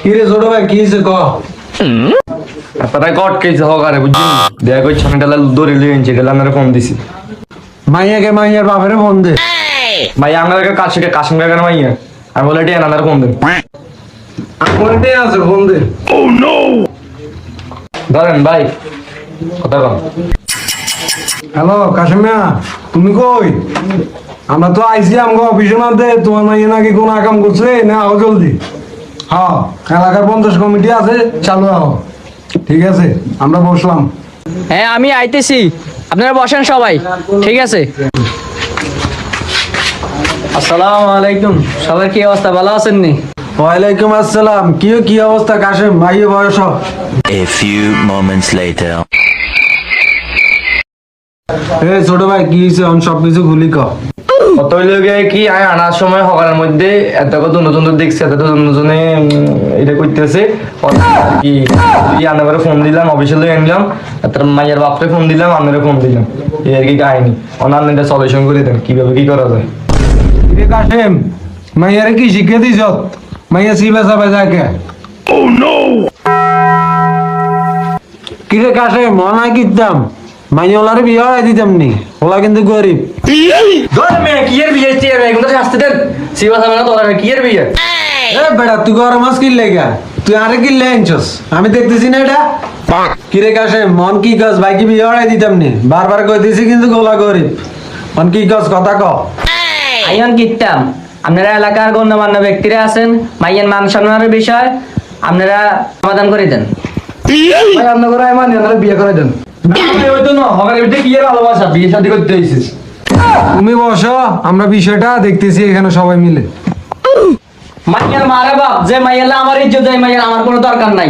কি রে ছোট ভাই, কি হয়েছে ক? আপনারা কট কেছে হকারে বুঝছেন, দেখা কই ছমিটালা দৌড়ে লিয়ে এনছে গেলাম আর ফোন দিছি। মাইয়াকে মাইয়ার বাপেরে ফোন দে। ভাই আমরা কাশিম কাকার মাইয়া, আমি বলে টিয়া নানার ফোন দেন। আমারটাই আছে, ফোন দে। ধরেন ভাই কথা কম। হ্যালো কাশিম মিয়া, তুমি কই? আমরা তো আইসি আমগো অফিসের মধ্যে, তোমার মাইয়া নাকি কোন আকাম করছে না, আও জলদি। হ্যাঁ, এলাকার 50 কমিটি আছে, চালু আও। ঠিক আছে, আমরা বসলাম। হ্যাঁ আমি আইতেছি, আপনারা বসেন সবাই, ঠিক আছে। আসসালামু আলাইকুম, সবার কি অবস্থা, ভালো আছেন নি? ওয়ালাইকুম আসসালাম। কি অবস্থা কাশিম? মাইয়া বয়স? A few moments later. এ ছোট ভাই, কি হয়েছে? সবকিছু খুলি ক। কত লগে কি আয় আনার সময় হকারের মধ্যে এত কত নতুন দেখছি, এত নতুনে এটা করতেছে কি আনারে ফোন দিলাম, অফিসে লয়ে আনলাম, তার মাইয়ের বাপরে ফোন দিলাম, আনারে ফোন দিলাম, এই আর কি কাহিনী। অনান্য এটা সলিউশন করে দেন, কিভাবে কি করা যায়। রে কাশিম, মাইয়ারে কি শিখে দিছ? মাইয়া সিবা সাবা যাকে। ও নো! কি রে কাশিম, মনা কিতাম মাইয়ালারে বিয়ে হয়ে দিতাম নি, ওলা কিন্তু গরিব। ধর মে কি এর বিয়ে চেয়ে মে কোন শাস্তি দেন, সিবা সাবা না তোরা কি এর বিয়ে। এ বেটা, তুই গরম মাছ কিনলে গা? তুই আরে কিনলে আনছস, আমি দেখতেছি না এটা। কি রে কাশিম, মন কি কস? ভাই কি বিয়ে হয়ে দিতাম নি? বারবার কইতেছি কিন্তু গোলা গরিব। মন কি কস, কথা ক। আইন কিতাম, আপনারা এলাকার গণ্যমান্য ব্যক্তিরা আছেন, মাইয়ের মান সম্মানের বিষয় আপনারা সমাধান করে দেন। ভাই আপনার করে মানে আপনারা বিয়ে করে দেন। হয়তো না হকারের ভিতরে কি এর ভালোবাসা, বিয়ে শাদী করতে আইছিস। তুমি বসো, আমরা বিষয়টা দেখতেছি এখানে সবাই মিলে। মাইয়ের মারে বাপ, যে মাইয়েলা আমার ইজ্জত, যে মাইয়ের আমার কোনো দরকার নাই।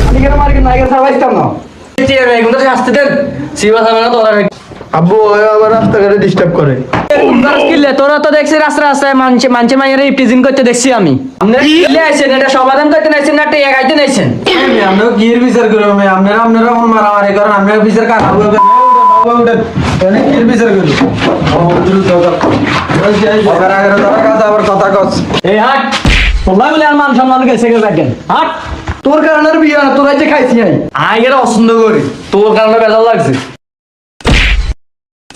আমি কেন মার্কেট নাইকে সার্ভাইসতাম না। চেয়ে মে কোন শাস্তি দেন, সিবা সাবা না তোরা আব্বু আবার রাস্তাঘাটে ডিস্টার্ব করে। তোরা তো দেখছি রাস্তা রাস্তায় মানছে মাইয়ের ইপটিজিং করতে দেখছি আমি। আপনারা কিলে আইছেন, এটা সমাধান করতে নাইছেন না টেয়া গাইতে নাইছেন? আমরা কি এর বিচার করব? আপনারা কোন মারামারি করেন, আমরা বিচার কার হবে? কি এর বিচার করব? আবার কথা কস। এই হাট, তোমরা বলে আর মান সম্মান গেছে দেখেন, হাট। তোর কারণে বিয়ে না, তোর যে খাইছি। আই এর অসুন্দর করি, তোর কারণে বেজাল লাগছে।